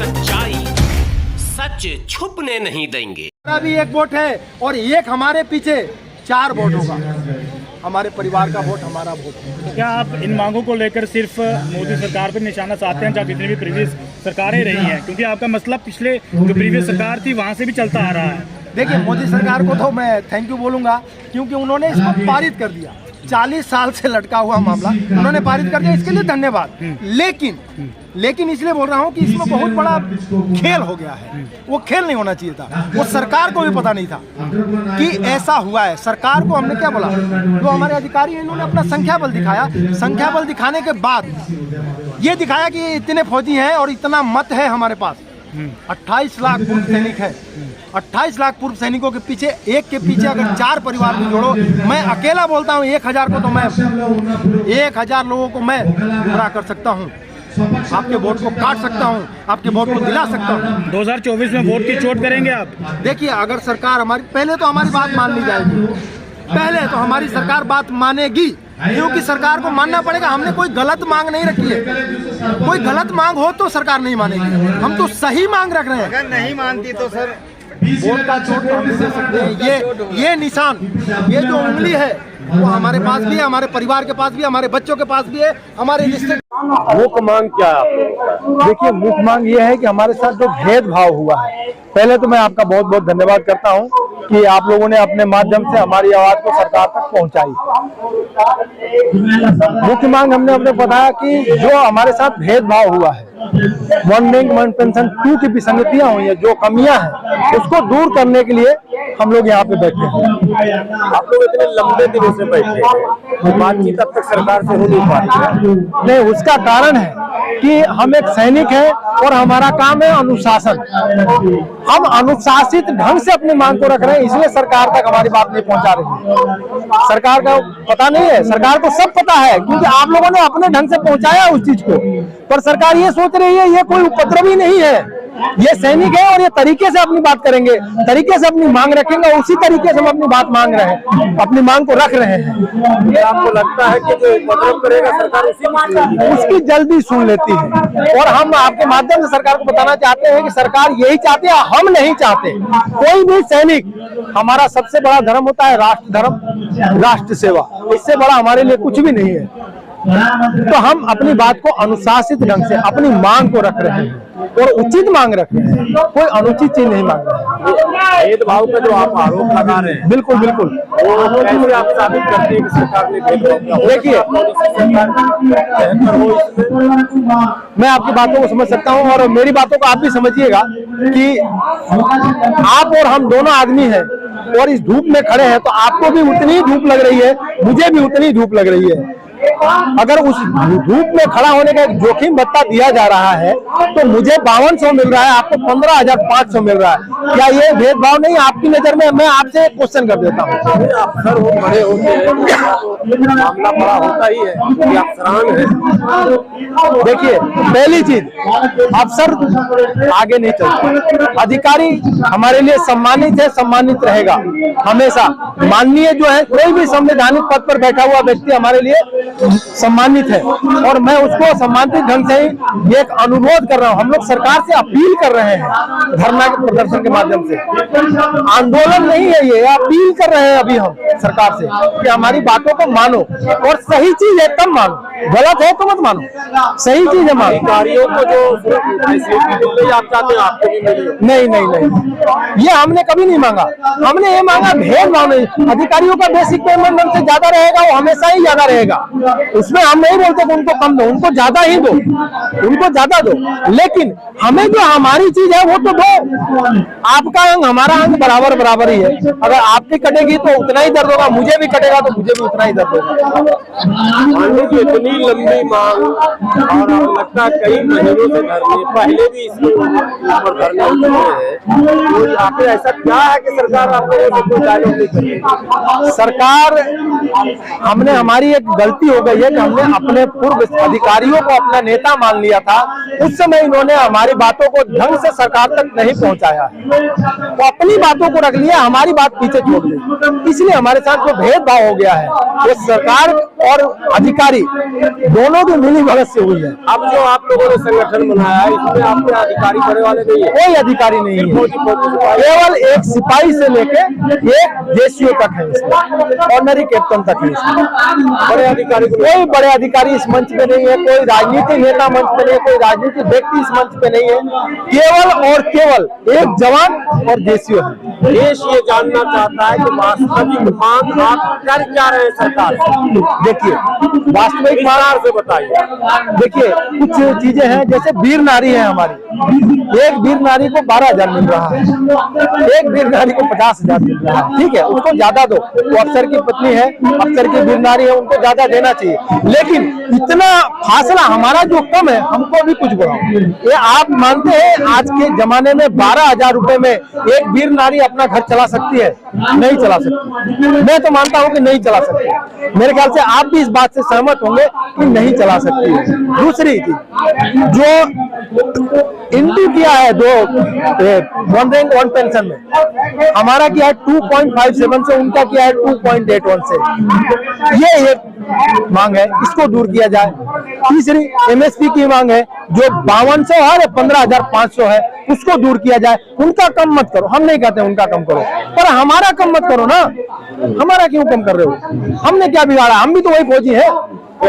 सच्चाई सच छुपने नहीं देंगे। भी एक वोट है और एक हमारे पीछे 4 वोट होगा। हमारे परिवार का वोट हमारा वोट है। तो क्या आप इन मांगों को लेकर सिर्फ मोदी सरकार पर निशाना साधते हैं, चाहे जितनी भी प्रीवियस सरकारें रही हैं? क्योंकि आपका मसला पिछले जो प्रीवियस सरकार थी वहाँ से भी चलता आ रहा है। देखिए, मोदी सरकार को तो मैं थैंक यू बोलूँगा, क्योंकि उन्होंने इसको पारित कर दिया। 40 साल से लटका हुआ मामला उन्होंने पारित कर दिया, इसके लिए धन्यवाद। लेकिन इसलिए बोल रहा हूँ कि इसमें बहुत बड़ा खेल हो गया है। वो खेल नहीं होना चाहिए था। वो सरकार को भी पता नहीं था कि ऐसा हुआ है। सरकार को हमने क्या बोला, जो हमारे अधिकारी हैं इन्होंने अपना संख्या बल दिखाया। संख्या बल दिखाने के बाद ये दिखाया कि इतने फौजी हैं और इतना मत है हमारे पास। 28 लाख पूर्व सैनिक है। 28 लाख पूर्व सैनिकों के पीछे, एक के पीछे अगर 4 परिवार भी जोड़ो, मैं अकेला बोलता हूँ 1000 को तो मैं 1000 लोगों को मैं गुमराह कर सकता हूँ। आपके वोट को काट सकता हूँ, आपके वोट को दिला सकता हूँ। 2024 में वोट की चोट करेंगे आप? देखिए, अगर सरकार हमारी, पहले तो हमारी बात मान ली जाएगी। पहले तो हमारी सरकार बात मानेगी, क्योंकि सरकार को मानना पड़ेगा। हमने कोई गलत मांग नहीं रखी है। कोई गलत मांग हो तो सरकार नहीं मानेगी। हम तो सही मांग रख रहे हैं। अगर नहीं मानती तो सर वोट का चोट हम दे सकते हैं। ये निशान, ये जो उंगली है वो हमारे पास भी है, हमारे परिवार के पास भी है, हमारे बच्चों के पास भी है, हमारे रिश्ते। मुख्य मांग क्या है? देखिए, मुख्य मांग ये है कि हमारे साथ जो भेदभाव हुआ है, पहले तो मैं आपका बहुत बहुत धन्यवाद करता हूं कि आप लोगों ने अपने माध्यम से हमारी आवाज को सरकार तक पहुंचाई। मुख्य मांग हमने अपने बताया कि जो हमारे साथ भेदभाव हुआ है, वन रैंक वन पेंशन 2 की विसंगतियां हुई है, जो कमियां हैं, उसको दूर करने के लिए हम लोग यहाँ पे बैठे हैं। आप लोग इतने लंबे दिनों से बैठे हैं, बातचीत अब तक सरकार से हो नहीं पा रही है। नहीं, उसका कारण है कि हम एक सैनिक हैं और हमारा काम है अनुशासन। हम अनुशासित ढंग से अपनी मांग को रख रहे हैं, इसलिए सरकार तक हमारी बात नहीं पहुंचा रही है। सरकार का पता नहीं है, सरकार को सब पता है, क्योंकि आप लोगों ने अपने ढंग से पहुंचाया उस चीज को। पर सरकार ये सोच रही है ये कोई उपद्रवी नहीं है, ये सैनिक है और ये तरीके से अपनी बात करेंगे, तरीके से अपनी मांग रखेंगे। उसी तरीके से हम अपनी बात मांग रहे हैं, अपनी मांग को रख रहे हैं। ये आपको लगता है कि जो उपद्रव करेगा सरकार उसकी जल्दी सुन लेती है। और हम आपके माध्यम से सरकार को बताना चाहते हैं कि सरकार यही चाहती है, हम नहीं चाहते। कोई भी सैनिक, हमारा सबसे बड़ा धर्म होता है राष्ट्र धर्म, राष्ट्र सेवा। इससे बड़ा हमारे लिए कुछ भी नहीं है। तो हम अपनी बात को अनुशासित ढंग से अपनी मांग को रख रहे हैं और उचित मांग रख रहे हैं, कोई अनुचित चीज नहीं मांग रहे हैं। भेदभाव का जो आप आरोप लगा रहे हैं, बिल्कुल बिल्कुल, वो कैसे आप साबित करते हैं कि सरकार ने भेदभाव किया? देखिए, मैं आपकी बातों को समझ सकता हूं और मेरी बातों को आप भी समझिएगा कि आप और हम दोनों आदमी हैं और इस धूप में खड़े हैं, तो आपको भी उतनी ही धूप लग रही है, मुझे भी उतनी धूप लग रही है। अगर उस धूप में खड़ा होने का एक जोखिम भत्ता दिया जा रहा है तो मुझे 5200 मिल रहा है, आपको 15,500 मिल रहा है। क्या ये भेदभाव नहीं आपकी नजर में? मैं आपसे एक क्वेश्चन कर देता हूँ। अफसर हो, बड़े होते हैं, मामला बड़ा होता ही है कि अफसरान है। देखिए, पहली चीज, अफसर आगे नहीं चलते। अधिकारी हमारे लिए सम्मानित है, सम्मानित रहेगा हमेशा। माननीय जो है, कोई भी संवैधानिक पद पर बैठा हुआ व्यक्ति हमारे लिए सम्मानित है और मैं उसको सम्मानित ढंग से ही एक अनुरोध कर रहा हूं। हम लोग सरकार से अपील कर रहे हैं, धरना के प्रदर्शन के माध्यम से। आंदोलन नहीं है ये, अपील कर रहे हैं अभी हम सरकार से कि हमारी बातों को मानो और सही चीज है तब मानो, गलत है तो मत मानो, सही चीज है मानो। अधिकारियों को जो आप चाहते हैं आपको भी मिले? नहीं नहीं नहीं, ये हमने कभी नहीं मांगा। हमने ये मांगा भेदभाव नहीं। अधिकारियों का बेसिक पेमेंट हमसे ज्यादा रहेगा, वो हमेशा ही ज्यादा रहेगा। उसमें हम नहीं बोलते कि उनको कम दो, उनको ज्यादा ही दो, उनको ज्यादा दो। लेकिन हमें जो हमारी चीज है वो तो दो। आपका अंग हमारा अंग बराबर बराबर ही है। अगर आपकी कटेगी तो उतना ही दर्द होगा, मुझे भी कटेगा तो मुझे भी उतना ही दर्द होगा। इतनी लंबी मांग और लगता है कई महीनों से धरने, पहले भी इसके ऊपर धरने हो चुके हैं। तो आखिर ऐसा क्या है कि सरकार आप लोगों से कोई डायलॉग नहीं कर रही? सरकार, हमने, हमारी एक गलती हो हो गई है कि हमने अपने पूर्व अधिकारियों को अपना नेता मान लिया था। उस समय इन्होंने हमारी बातों को ढंग से सरकार तक नहीं पहुंचाया, तो अपनी बातों को रख लिया, हमारी बात पीछे छोड़ दी। इसलिए हमारे साथ जो भेदभाव हो गया है वो सरकार और अधिकारी दोनों की मिली भगत से हुई है। अब जो आप लोगों ने संगठन बनाया है, इसमें आपके अधिकारी बड़े वाले नहीं है? कोई अधिकारी नहीं है, केवल एक सिपाही से लेके एक जेसीओ तक है, ऑनरी कैप्टन तक है। बड़े अधिकारी कोई बड़े अधिकारी इस मंच पे नहीं है, कोई राजनीतिक नेता मंच पे नहीं है, कोई राजनीतिक व्यक्ति इस मंच पे नहीं है, केवल और केवल एक जवान और जेसीओ है। देश ये जानना चाहता है कि वास्तविक मांग आप कर क्या रहे हैं सरकार से? देखिए, वास्तविक मांग से बताइए। देखिए, कुछ चीजें हैं, जैसे वीर नारी है हमारी, एक वीर नारी को 12,000 मिल रहा है, एक वीर नारी को 50,000 मिल रहा है। ठीक है, उसको ज्यादा दो, वो अफसर की पत्नी है, अफसर की वीर नारी है, उनको ज्यादा देना चाहिए। लेकिन इतना फासला हमारा जो कम है, हमको भी कुछ बढ़ाओ। ये आप मानते हैं आज के जमाने में 12,000 रुपए में एक वीर नारी अपना घर चला सकती है? नहीं चला सकती। मैं तो मानता हूं कि नहीं चला सकती। मेरे ख्याल से आप भी इस बात से सहमत होंगे कि नहीं चला सकती है। दूसरी चीज, जो इंटू किया है दो वन रैंक वन पेंशन में, हमारा किया है 2.57 से, उनका किया है 2.81 से। ये एक मांग है, इसको दूर किया जाए। तीसरी एमएसपी की मांग है, जो 5200 है या 15,500 है, उसको दूर किया जाए। उनका कम मत करो, हम नहीं कहते उनका कम करो, पर हमारा कम मत करो ना। हमारा क्यों कम कर रहे हो? हमने क्या बिगाड़ा? हम भी तो वही फौजी है,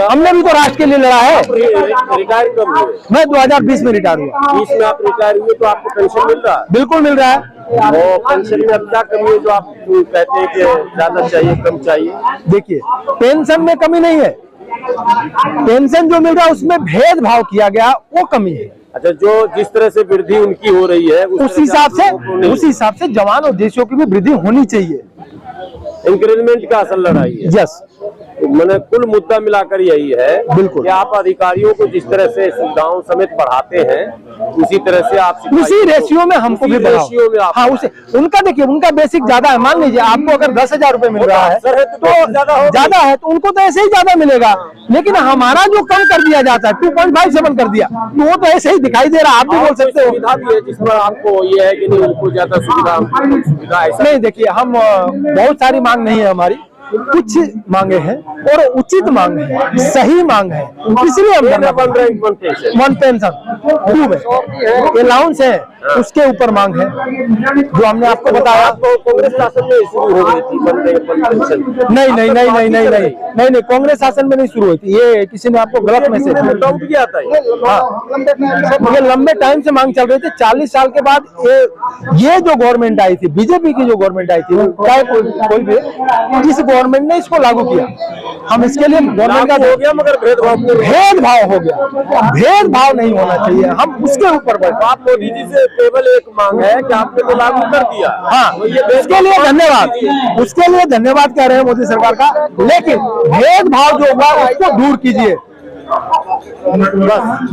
हमने भी तो राष्ट्र के लिए लड़ा है। रिटायर कब हुए? मैं 2020 में रिटायर हुआ। 20 में आप रिटायर हुए तो आपको पेंशन मिल रहा है? बिल्कुल मिल रहा है। वो पेंशन में अब क्या कमी है जो आप कहते हैं कि ज्यादा चाहिए कम चाहिए? देखिए, पेंशन में कमी नहीं है, पेंशन जो मिल रहा है उसमें भेदभाव किया गया, वो कमी है। अच्छा, जो जिस तरह से वृद्धि उनकी हो रही है उस हिसाब से जवान और देशों की भी वृद्धि होनी चाहिए। इंक्रीमेंट का असल लड़ाई है। यस, मैंने कुल मुद्दा मिलाकर यही है बिल्कुल कि आप अधिकारियों को जिस तरह से सुविधाओं समेत बढ़ाते हैं, उसी तरह से आप उसी रेशियो में हमको भी बढ़ाओ। रेशियो में आप, हाँ, उसे उनका देखिए, उनका बेसिक ज्यादा है। मान लीजिए आपको अगर 10,000 रुपए मिल रहा है तो ज्यादा है, तो उनको तो ऐसे ही ज्यादा मिलेगा। लेकिन हमारा जो कम कर दिया जाता है 2.57 कर दिया, तो वो तो ऐसे ही दिखाई दे रहा है। आप भी बोल सकते हो सुविधा भी है जिस पर आपको ये है कि नहीं उनको ज्यादा सुविधा ऐसा नहीं। देखिए, हम बहुत सारी मांग नहीं है हमारी, कुछ मांगे हैं और उचित मांग है, सही मांग है, इसलिए हम वन पेंशन 2 में अलाउंस है, उसके ऊपर मांग है, जो हमने आपको बताया। कांग्रेस शासन में शुरू हो गई थी नहीं, कांग्रेस शासन में नहीं शुरू हुई थी, ये किसी ने आपको गलत मैसेज किया था। हाँ, ये लंबे टाइम से मांग चल रही थी। 40 साल के बाद ये जो गवर्नमेंट आई थी, बीजेपी की जो गवर्नमेंट आई थी, चाहे कोई भी, इस गवर्नमेंट ने इसको लागू किया। हम इसके लिए गवर्नमेंट का हो गया, मगर भेदभाव हो गया। भेदभाव नहीं होना चाहिए, हम उसके ऊपर बैठे। आप मोदी जी से केवल एक मांग है कि आपने तो लागू कर दिया। हाँ, उसके लिए धन्यवाद, उसके लिए धन्यवाद कह रहे हैं मोदी सरकार का। लेकिन भेदभाव जो होगा उसको दूर कीजिए।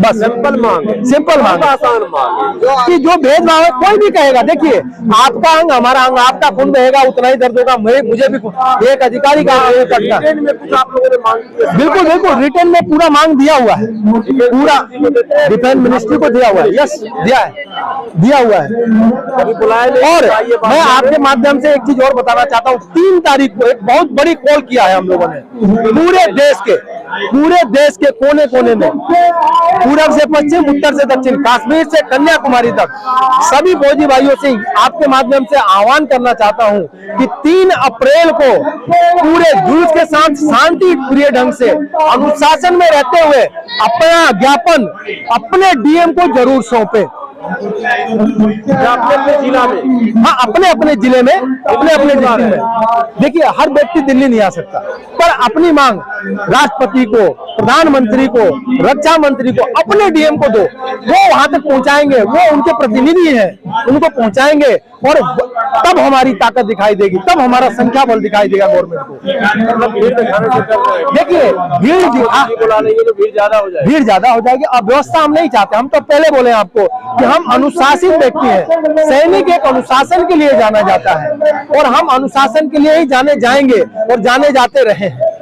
बस सिंपल मांग, आसान मांग कि जो भेदभाव है कोई भी कहेगा। देखिए, आपका अंग हमारा अंग, आपका खून बहेगा उतना ही दर्द होगा, मुझे भी। एक अधिकारी का रिटेन में कुछ आप लोगों ने मांग की? बिल्कुल रिटेन में पूरा मांग दिया हुआ है, पूरा डिफेंस मिनिस्ट्री को दिया हुआ है। यस, दिया हुआ है। अभी बुलाया और मैं आपके माध्यम से एक चीज और बताना चाहता हूँ। 3 तारीख को एक बहुत बड़ी कॉल किया है हम लोगों ने, पूरे देश के कोने कोने में, पूरब से पश्चिम, उत्तर से दक्षिण, कश्मीर से कन्याकुमारी तक सभी फौजी भाइयों से आपके माध्यम से आह्वान करना चाहता हूं कि 3 अप्रैल को पूरे जुलूस के साथ शांति प्रिय ढंग से अनुशासन में रहते हुए अपना ज्ञापन अपने डीएम को जरूर सौंपे। अपने जिला में, हाँ, अपने जिले में, अपने डिस्ट्रिक्ट में। देखिए, हर व्यक्ति दिल्ली नहीं आ सकता, पर अपनी मांग राष्ट्रपति को, प्रधानमंत्री को, रक्षा मंत्री को, अपने डीएम को दो, वो वहां तक पहुंचाएंगे, वो उनके प्रतिनिधि हैं, उनको पहुंचाएंगे और तब हमारी ताकत दिखाई देगी, तब हमारा संख्या बल दिखाई देगा गवर्नमेंट को। देखिए, भीड़ ज्यादा हो जाएगी। अव्यवस्था हम नहीं चाहते। हम तो पहले बोले आपको कि हम अनुशासित व्यक्ति हैं। सैनिक एक अनुशासन के लिए जाना जाता है और हम अनुशासन के लिए ही जाने जाएंगे और जाने जाते रहे हैं।